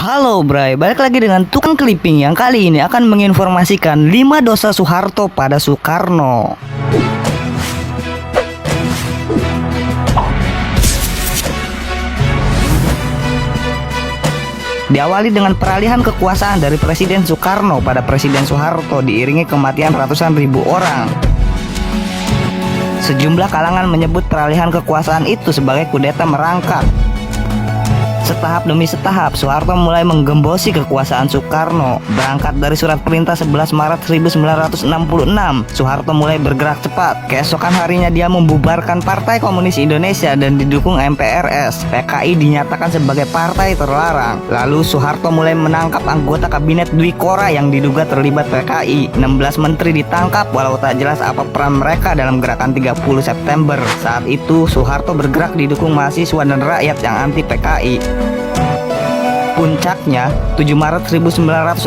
Halo Bray, balik lagi dengan Tukang Clipping yang kali ini akan menginformasikan 5 dosa Soeharto pada Soekarno. Diawali dengan peralihan kekuasaan dari Presiden Soekarno pada Presiden Soeharto diiringi kematian ratusan ribu orang. Sejumlah kalangan menyebut peralihan kekuasaan itu sebagai kudeta merangkak. Setahap demi setahap, Soeharto mulai menggembosi kekuasaan Soekarno. Berangkat dari surat perintah 11 Maret 1966, Soeharto mulai bergerak cepat. Keesokan harinya dia membubarkan Partai Komunis Indonesia dan didukung MPRS. PKI dinyatakan sebagai partai terlarang. Lalu Soeharto mulai menangkap anggota kabinet Dwi Kora yang diduga terlibat PKI. 16 menteri ditangkap walau tak jelas apa peran mereka dalam gerakan 30 September. Saat itu Soeharto bergerak didukung mahasiswa dan rakyat yang anti PKI. Puncaknya, 7 Maret 1967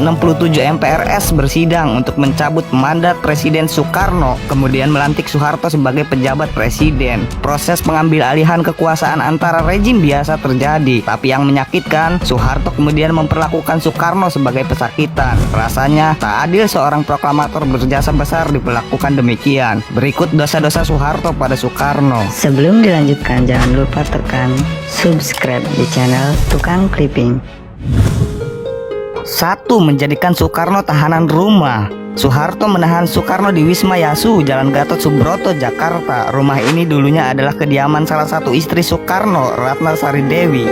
MPRS bersidang untuk mencabut mandat Presiden Soekarno, kemudian melantik Soeharto sebagai pejabat presiden. Proses pengambil alihan kekuasaan antara rejim biasa terjadi, tapi yang menyakitkan, Soeharto kemudian memperlakukan Soekarno sebagai pesakitan. Rasanya tak adil seorang proklamator berjasa besar diperlakukan demikian. Berikut dosa-dosa Soeharto pada Soekarno. Sebelum dilanjutkan, jangan lupa tekan subscribe di channel Tukang Clipping. 1. Menjadikan Soekarno tahanan rumah. Soeharto menahan Soekarno di Wisma Yasu, Jalan Gatot Subroto, Jakarta. Rumah ini dulunya adalah kediaman salah satu istri Soekarno, Ratna Sari Dewi.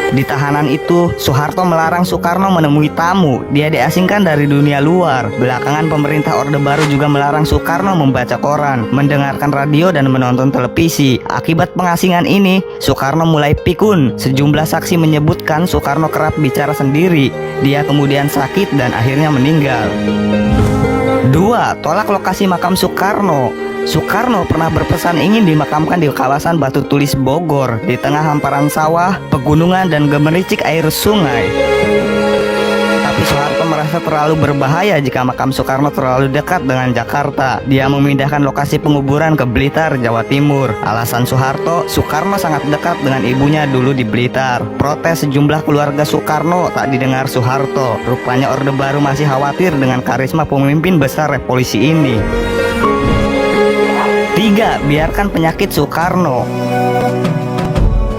Di tahanan itu, Soeharto melarang Soekarno menemui tamu. Dia diasingkan dari dunia luar. Belakangan pemerintah Orde Baru juga melarang Soekarno membaca koran, mendengarkan radio, dan menonton televisi. Akibat pengasingan ini, Soekarno mulai pikun. Sejumlah saksi menyebutkan Soekarno kerap bicara sendiri. Dia kemudian sakit dan akhirnya meninggal. 2. Tolak lokasi makam Soekarno. Soekarno pernah berpesan ingin dimakamkan di kawasan Batu Tulis Bogor, di tengah hamparan sawah, pegunungan, dan gemericik air sungai. Tapi Soeharto merasa terlalu berbahaya jika makam Soekarno terlalu dekat dengan Jakarta. Dia memindahkan lokasi penguburan ke Blitar, Jawa Timur. Alasan Soeharto, Soekarno sangat dekat dengan ibunya dulu di Blitar. Protes sejumlah keluarga Soekarno tak didengar Soeharto. Rupanya Orde Baru masih khawatir dengan karisma pemimpin besar revolusi ini. 3. Biarkan penyakit Soekarno.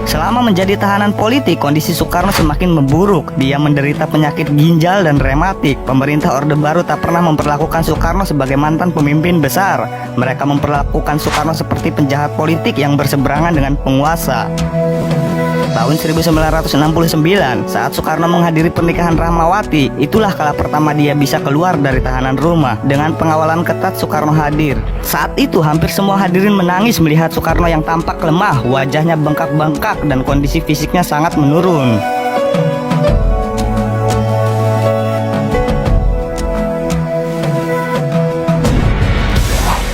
Selama menjadi tahanan politik, kondisi Soekarno semakin memburuk. Dia menderita penyakit ginjal dan rematik. Pemerintah Orde Baru tak pernah memperlakukan Soekarno sebagai mantan pemimpin besar. Mereka memperlakukan Soekarno seperti penjahat politik yang berseberangan dengan penguasa. Tahun 1969, saat Soekarno menghadiri pernikahan Rahmawati, itulah kala pertama dia bisa keluar dari tahanan rumah. Dengan pengawalan ketat, Soekarno hadir. Saat itu hampir semua hadirin menangis melihat Soekarno yang tampak lemah, wajahnya bengkak-bengkak, dan kondisi fisiknya sangat menurun.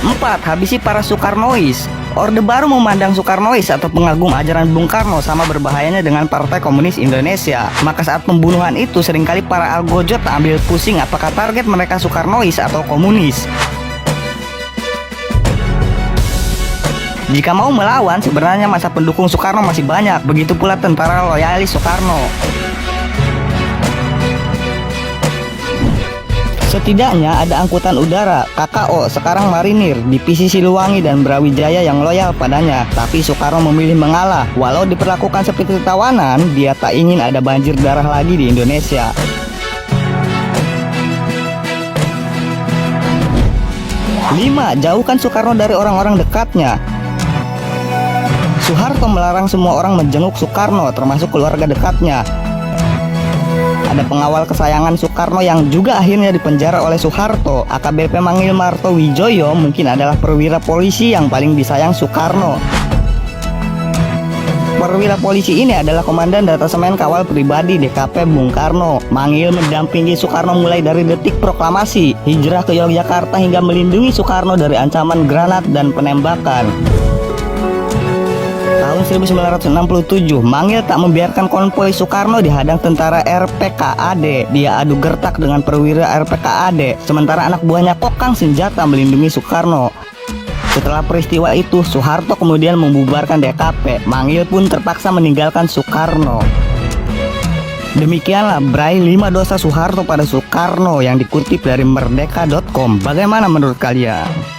4. Habisi para Soekarnois. Orde Baru memandang Soekarnois atau pengagum ajaran Bung Karno sama berbahayanya dengan Partai Komunis Indonesia. Maka saat pembunuhan itu seringkali para algojo tak ambil pusing apakah target mereka Soekarnois atau komunis. Jika mau melawan, sebenarnya masa pendukung Soekarno masih banyak. Begitu pula tentara loyalis Soekarno. Setidaknya ada angkutan udara, KKO, sekarang marinir, divisi Siliwangi dan Brawijaya yang loyal padanya. Tapi Soekarno memilih mengalah. Walau diperlakukan seperti tawanan, dia tak ingin ada banjir darah lagi di Indonesia. 5. Jauhkan Soekarno dari orang-orang dekatnya. Soeharto melarang semua orang menjenguk Soekarno, termasuk keluarga dekatnya. Ada pengawal kesayangan Soekarno yang juga akhirnya dipenjara oleh Soeharto. AKBP Mangil Marto Wijoyo mungkin adalah perwira polisi yang paling disayang Soekarno. Perwira polisi ini adalah komandan detasemen kawal pribadi DKP Bung Karno. Mangil mendampingi Soekarno mulai dari detik proklamasi, hijrah ke Yogyakarta hingga melindungi Soekarno dari ancaman granat dan penembakan. Tahun 1967, Mangil tak membiarkan konvoi Soekarno dihadang tentara RPKAD. Dia adu gertak dengan perwira RPKAD, sementara anak buahnya kokang senjata melindungi Soekarno. Setelah peristiwa itu, Soeharto kemudian membubarkan DKP. Mangil pun terpaksa meninggalkan Soekarno. Demikianlah berai 5 dosa Soeharto pada Soekarno yang dikutip dari merdeka.com. Bagaimana menurut kalian?